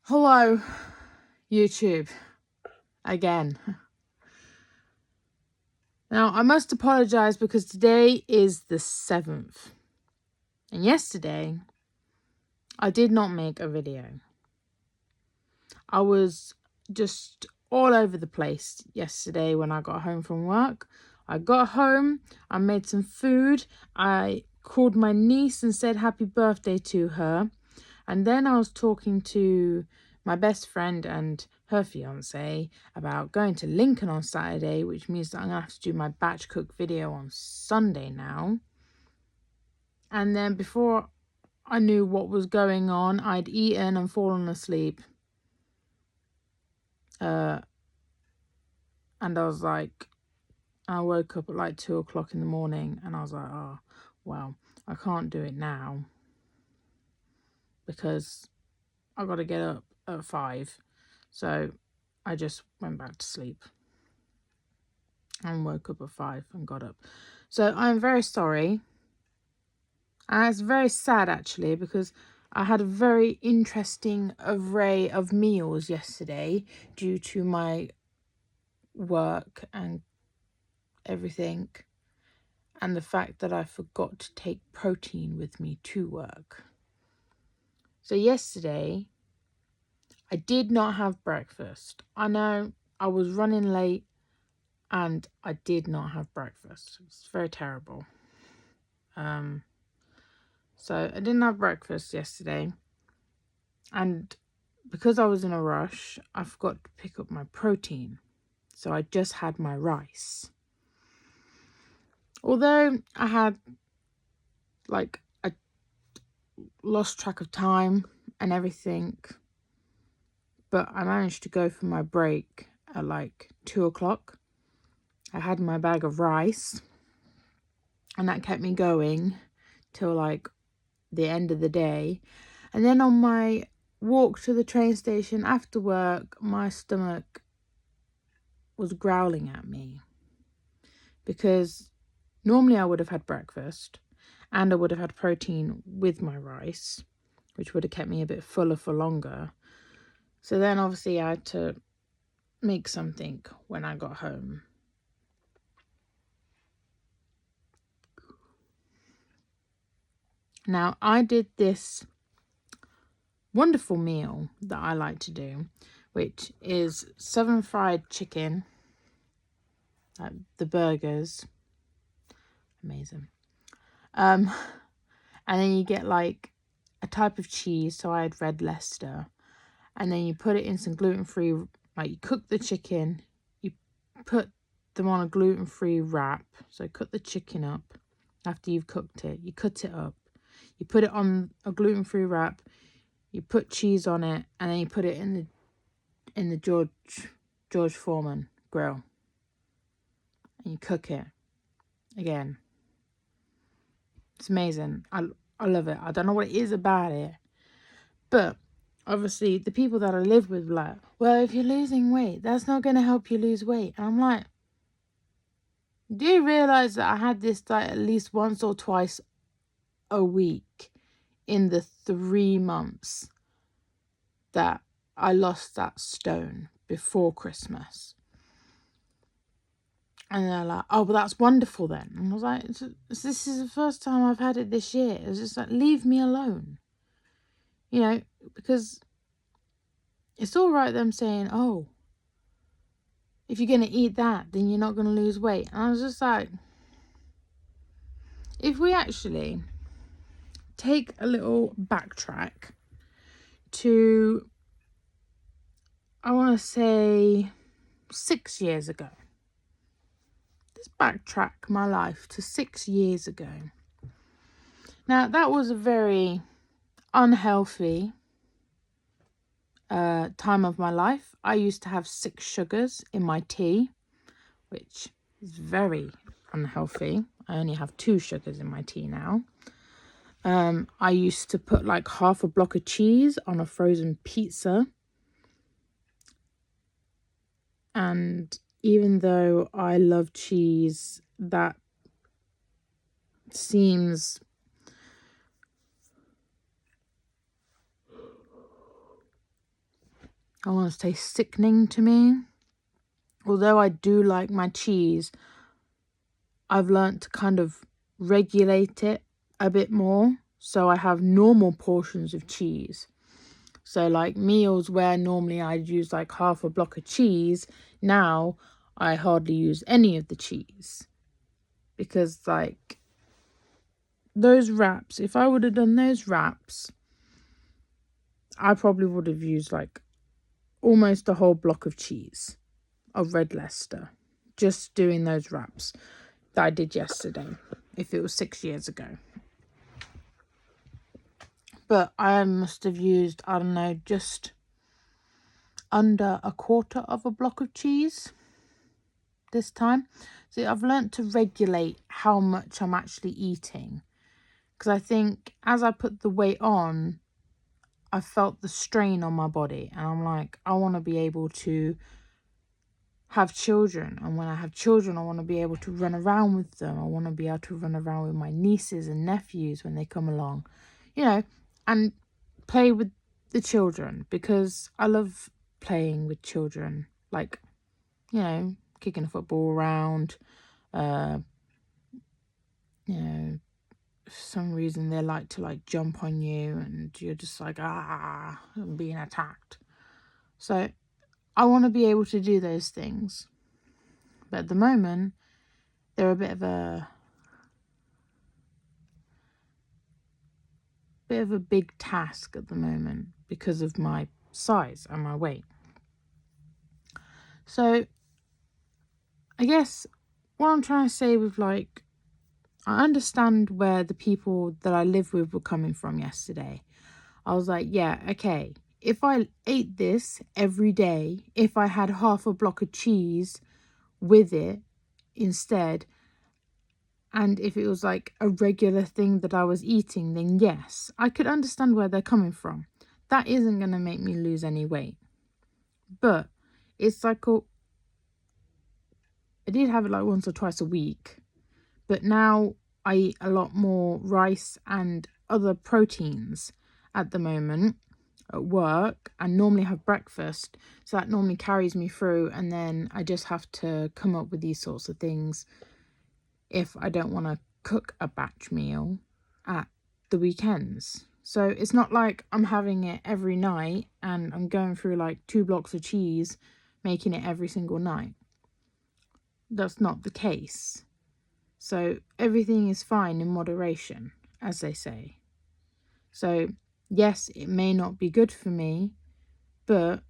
Hello, YouTube, again. Now, I must apologise because today is the 7th. And yesterday, I did not make a video. I was just all over the place yesterday when I got home from work. I got home, I made some food, I called my niece and said happy birthday to her. And then I was talking to my best friend and her fiance about going to Lincoln on Saturday, which means that I'm going to have to do my batch cook video on Sunday now. And then before I knew what was going on, I'd eaten and fallen asleep. And I was like, I woke up at like 2 o'clock in the morning and I was like, oh, well, I can't do it now because I got to get up at 5. So I just went back to sleep and woke up at 5 and got up. So I'm very sorry. And it's very sad actually because I had a very interesting array of meals yesterday due to my work and everything. And the fact that I forgot to take protein with me to work. So yesterday, I did not have breakfast. I know I was running late and I did not have breakfast. It's very terrible. So I didn't have breakfast yesterday. And because I was in a rush, I forgot to pick up my protein. So I just had my rice. Although I had I lost track of time and everything, but I managed to go for my break at 2 o'clock. I had my bag of rice and that kept me going till the end of the day. And then on my walk to the train station after work, my stomach was growling at me because normally I would have had breakfast and I would have had protein with my rice, which would have kept me a bit fuller for longer. So then obviously I had to make something when I got home. Now I did this wonderful meal that I like to do, which is southern fried chicken, the burgers, amazing. And then you get a type of cheese, so I had red Leicester, and then you put it in some gluten-free, you cook the chicken, you put them on a gluten-free wrap, so cut the chicken up after you've cooked it, you cut it up, you put it on a gluten-free wrap, you put cheese on it, and then you put it in the George Foreman grill, and you cook it again. It's amazing. I love it. I don't know what it is about it, but obviously the people that I live with were like, well, if you're losing weight, that's not going to help you lose weight. And I'm like, do you realize that I had this diet at least once or twice a week in the 3 months that I lost that stone before Christmas? And they're like, oh, well, that's wonderful then. And I was like, this is the first time I've had it this year. It's just like, leave me alone. You know, because it's all right them saying, oh, if you're going to eat that, then you're not going to lose weight. And I was just like, if we actually take a little backtrack to, I want to say 6 years ago. Let's backtrack my life to 6 years ago. Now, that was a very unhealthy time of my life. I used to have 6 sugars in my tea, which is very unhealthy. I only have 2 sugars in my tea now. I used to put half a block of cheese on a frozen pizza. And even though I love cheese, that seems I want to say sickening to me. Although I do like my cheese, I've learnt to kind of regulate it a bit more. So I have normal portions of cheese. So like meals where normally I'd use like half a block of cheese, now I hardly use any of the cheese. Because like those wraps, if I would have done those wraps, I probably would have used like almost a whole block of cheese of Red Leicester. Just doing those wraps that I did yesterday, if it was 6 years ago. But I must have used, I don't know, just under a quarter of a block of cheese this time. So I've learnt to regulate how much I'm actually eating. Because I think as I put the weight on, I felt the strain on my body. And I'm like, I want to be able to have children. And when I have children, I want to be able to run around with them. I want to be able to run around with my nieces and nephews when they come along. You know, and play with the children. Because I love playing with children. Like, you know, kicking a football around. You know, for some reason they like to like jump on you and you're just like, I'm being attacked. So I want to be able to do those things. But at the moment, they're a bit of a big task at the moment because of my size and my weight. So I guess what I'm trying to say with like, I understand where the people that I live with were coming from yesterday. I was like, yeah, okay. If I ate this every day, if I had half a block of cheese with it instead, and if it was like a regular thing that I was eating, then yes, I could understand where they're coming from. That isn't going to make me lose any weight. But it's like, I did have it like once or twice a week. But now I eat a lot more rice and other proteins at the moment at work, and normally have breakfast. So that normally carries me through, and then I just have to come up with these sorts of things if I don't want to cook a batch meal at the weekends. So it's not like I'm having it every night and I'm going through like 2 blocks of cheese, making it every single night. That's not the case. So everything is fine in moderation, as they say. So yes, it may not be good for me, but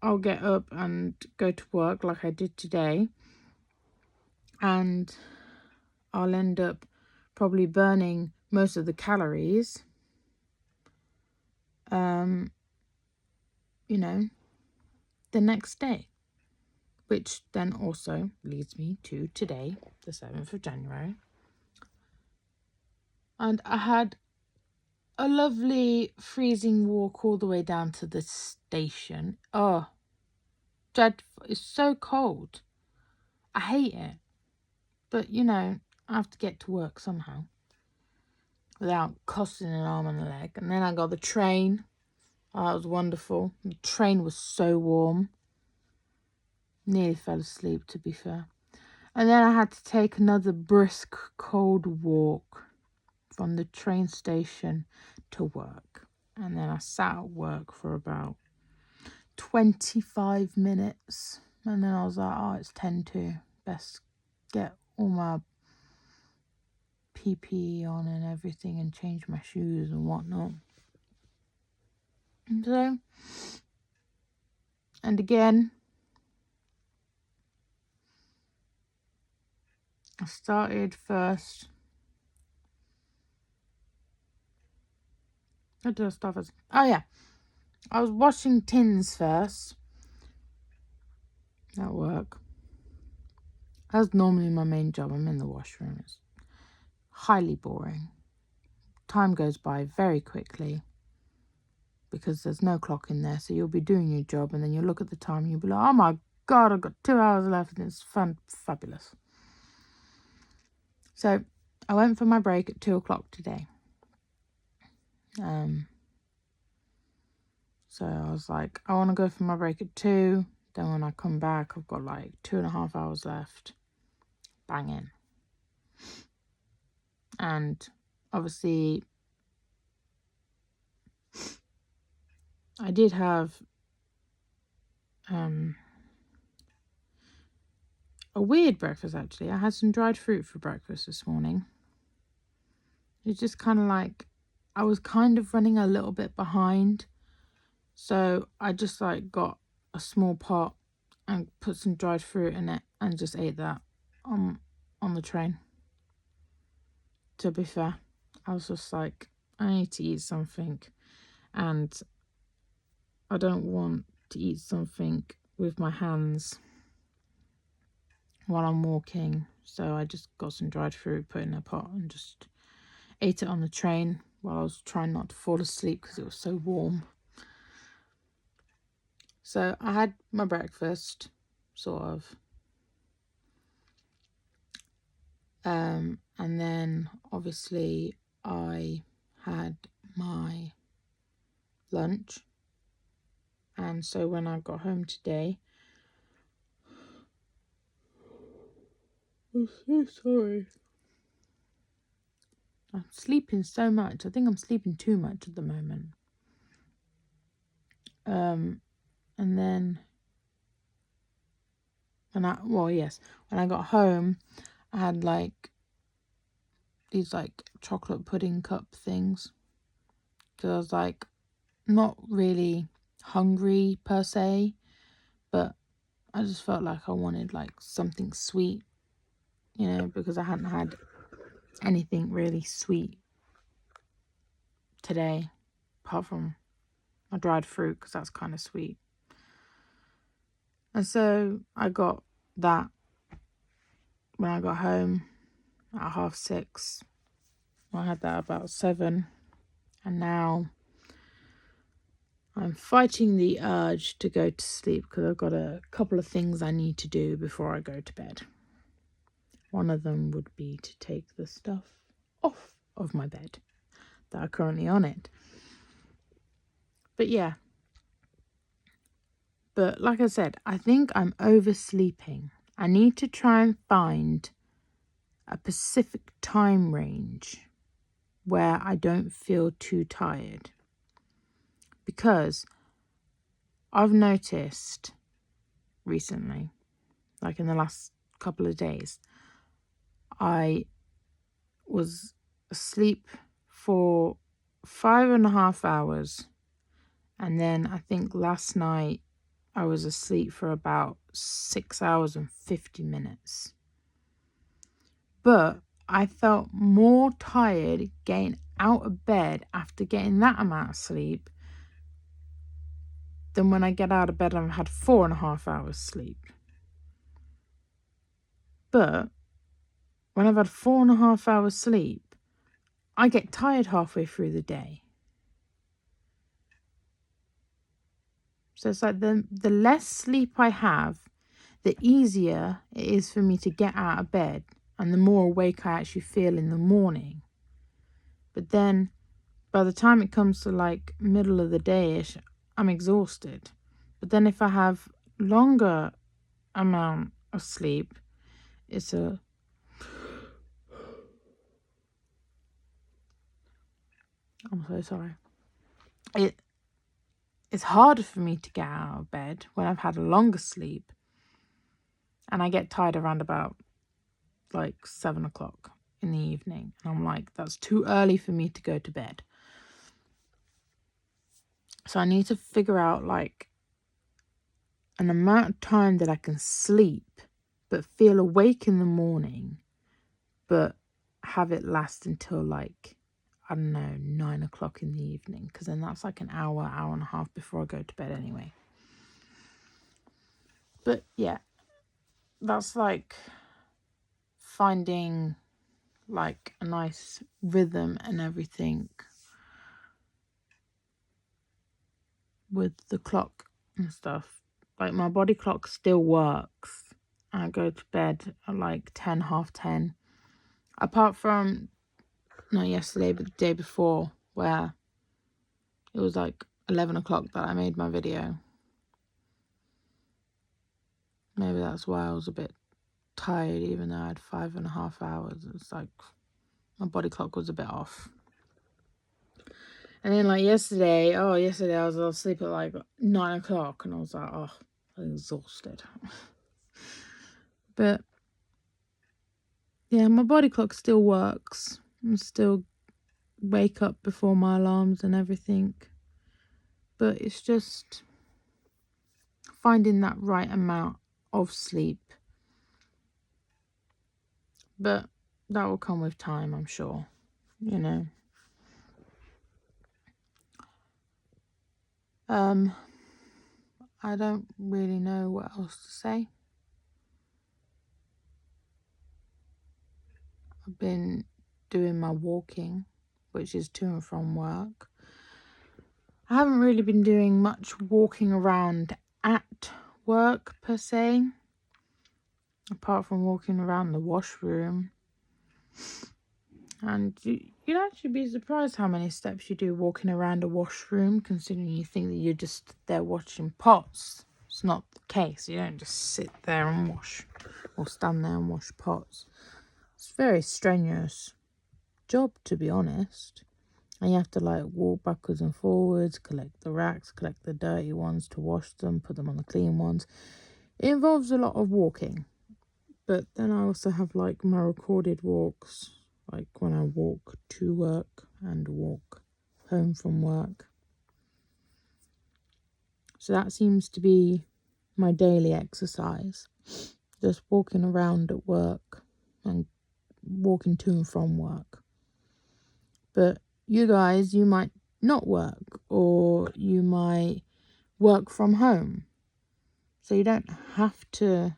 I'll get up and go to work like I did today, and I'll end up probably burning most of the calories, you know, the next day. Which then also leads me to today, the 7th of January. And I had a lovely freezing walk all the way down to the station. Oh, dreadful. It's so cold. I hate it. But, you know, I have to get to work somehow without costing an arm and a leg. And then I got the train. Oh, that was wonderful. The train was so warm. Nearly fell asleep, to be fair. And then I had to take another brisk, cold walk from the train station to work. And then I sat at work for about 25 minutes. And then I was like, oh, it's 10 to. Best get all my PPE on and everything and change my shoes and whatnot. And so, and again, I started first. What did I start first? Oh yeah, I was washing tins first at work. That's normally my main job. I'm in the washroom. It's highly boring. Time goes by very quickly because there's no clock in there. So you'll be doing your job and then you'll look at the time and you'll be like, oh my God, I've got 2 hours left and it's fabulous. So I went for my break at 2 o'clock today. So I was like, I want to go for my break at 2. Then when I come back, I've got like 2.5 hours left. Banging. And obviously, I did have a weird breakfast, actually. I had some dried fruit for breakfast this morning. It's just kind of like, I was kind of running a little bit behind. So I just like got a small pot and put some dried fruit in it and just ate that on the train. To be fair, I was just like, I need to eat something, and I don't want to eat something with my hands while I'm walking. So I just got some dried fruit, put in a pot, and just ate it on the train while I was trying not to fall asleep because it was so warm. So I had my breakfast, sort of. And then obviously I had my lunch. And so when I got home today, I'm so sorry. I'm sleeping so much. I think I'm sleeping too much at the moment. And then when I got home, I had like these like chocolate pudding cup things. Because I was like not really hungry per se, but I just felt like I wanted like something sweet, you know, because I hadn't had anything really sweet today, apart from my dried fruit, because that's kind of sweet. And so I got that when I got home at 6:30. I had that about 7, and now I'm fighting the urge to go to sleep because I've got a couple of things I need to do before I go to bed. One of them would be to take the stuff off of my bed that are currently on it. But yeah. But like I said, I think I'm oversleeping. I need to try and find a specific time range where I don't feel too tired. Because I've noticed recently, like in the last couple of days, I was asleep for 5.5 hours. And then I think last night I was asleep for about 6 hours and 50 minutes. But I felt more tired getting out of bed after getting that amount of sleep than when I get out of bed and I've had 4.5 hours sleep. But when I've had 4.5 hours sleep, I get tired halfway through the day. So it's like the less sleep I have, the easier it is for me to get out of bed and the more awake I actually feel in the morning. But then by the time it comes to like middle of the day-ish, I'm exhausted. But then if I have longer amount of sleep, it's a... I'm so sorry. It's harder for me to get out of bed when I've had a longer sleep. And I get tired around about like 7 o'clock in the evening. And I'm like, that's too early for me to go to bed. So I need to figure out like an amount of time that I can sleep but feel awake in the morning, but have it last until like, I don't know, 9 o'clock in the evening, because then that's like an hour and a half before I go to bed anyway. But yeah, that's like finding like a nice rhythm and everything with the clock and stuff. Like my body clock still works. I go to bed at like 10, half 10. Apart from not yesterday, but the day before, where it was like 11 o'clock that I made my video. Maybe that's why I was a bit tired, even though I had 5.5 hours. It's like my body clock was a bit off. And then like yesterday I was asleep at like 9 o'clock and I was like, oh, I'm exhausted. But yeah, my body clock still works. I still wake up before my alarms and everything. But it's just finding that right amount of sleep. But that will come with time, I'm sure. You know. I don't really know what else to say. I've been doing my walking, which is to and from work. I haven't really been doing much walking around at work per se, apart from walking around the washroom. And you'd actually be surprised how many steps you do walking around a washroom, considering you think that you're just there watching pots. It's not the case. You don't just sit there and wash or stand there and wash pots. It's a very strenuous job, to be honest. And you have to like walk backwards and forwards, collect the racks, collect the dirty ones to wash them, put them on the clean ones. It involves a lot of walking. But then I also have like my recorded walks, like when I walk to work and walk home from work. So that seems to be my daily exercise. Just walking around at work and walking to and from work. But you guys, you might not work, or you might work from home. So you don't have to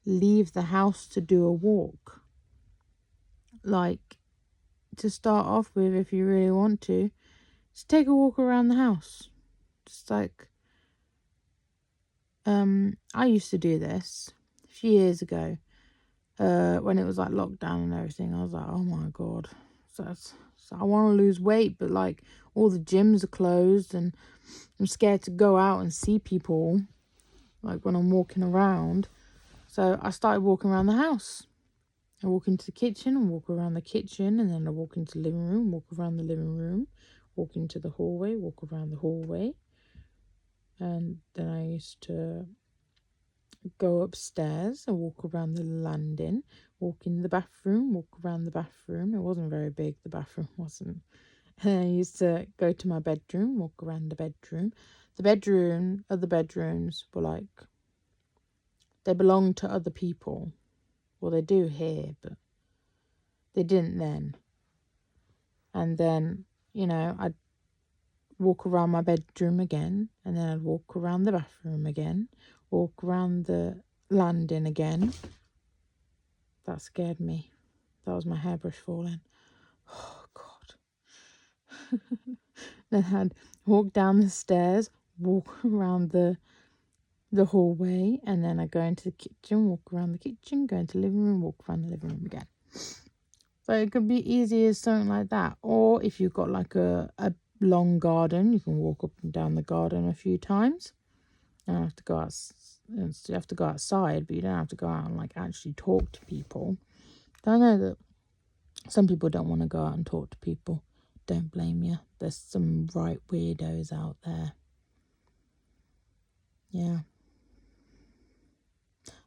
leave the house to do a walk. Like, to start off with, if you really want to, just take a walk around the house. Just like, I used to do this a few years ago, when it was like lockdown and everything. I was like, oh my god, so I want to lose weight, but like all the gyms are closed and I'm scared to go out and see people like when I'm walking around. So I started walking around the house. I walk into the kitchen and walk around the kitchen, and then I walk into the living room, walk around the living room, walk into the hallway, walk around the hallway. And then I used to go upstairs and walk around the landing, walk in the bathroom, walk around the bathroom. It wasn't very big, the bathroom wasn't. And I used to go to my bedroom, walk around the bedroom. The other bedrooms were like, they belong to other people. Well, they do here, but they didn't then. And then, I'd walk around my bedroom again, and then I'd walk around the bathroom again, walk around the landing again. That scared me. That was my hairbrush falling. Oh, God. Then I'd walk down the stairs, walk around the hallway, and then I'd go into the kitchen, walk around the kitchen, go into the living room, walk around the living room again. So it could be easy as something like that. Or if you've got like a long garden, you can walk up and down the garden a few times. You don't have to go out. You have to go outside, but you don't have to go out and like actually talk to people. I know that some people don't want to go out and talk to people. Don't blame you. There's some right weirdos out there. Yeah.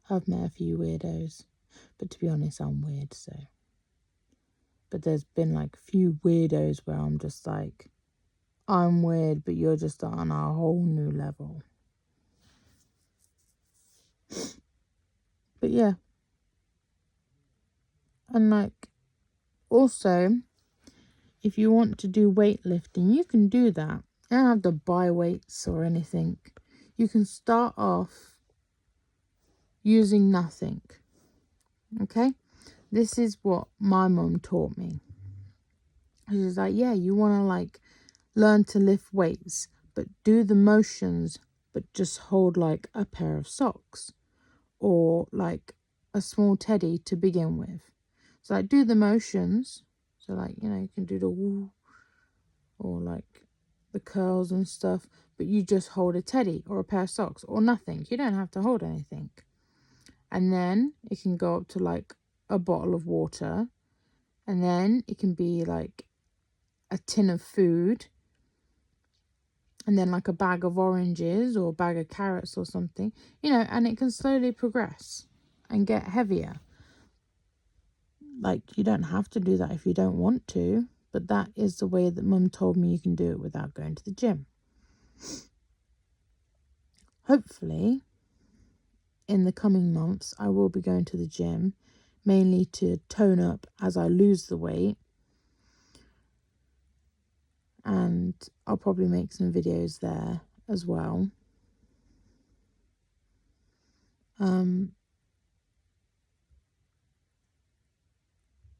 I've met a few weirdos, but to be honest, I'm weird, so. But there's been like a few weirdos where I'm just like, I'm weird, but you're just on a whole new level. But yeah. And like, also, if you want to do weightlifting, you can do that. You don't have to buy weights or anything. You can start off using nothing. Okay? This is what my mum taught me. She was like, yeah, you want to like learn to lift weights, but do the motions, but just hold like a pair of socks or like a small teddy to begin with. So like do the motions. So like, you can do the woo, or like the curls and stuff, but you just hold a teddy or a pair of socks or nothing. You don't have to hold anything. And then it can go up to like a bottle of water, and then it can be like a tin of food, and then like a bag of oranges or a bag of carrots or something, you know, and it can slowly progress and get heavier. Like, you don't have to do that if you don't want to, but that is the way that Mum told me you can do it without going to the gym. Hopefully, in the coming months, I will be going to the gym, mainly to tone up as I lose the weight. And I'll probably make some videos there as well.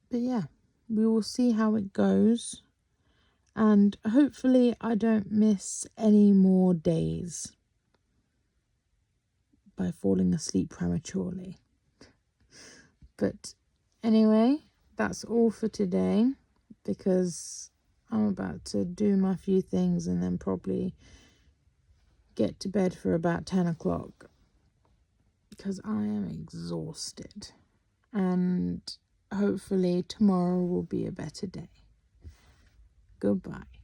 But yeah, we will see how it goes. And hopefully I don't miss any more days by falling asleep prematurely. But anyway, that's all for today, because I'm about to do my few things and then probably get to bed for about 10 o'clock because I am exhausted. And hopefully tomorrow will be a better day. Goodbye.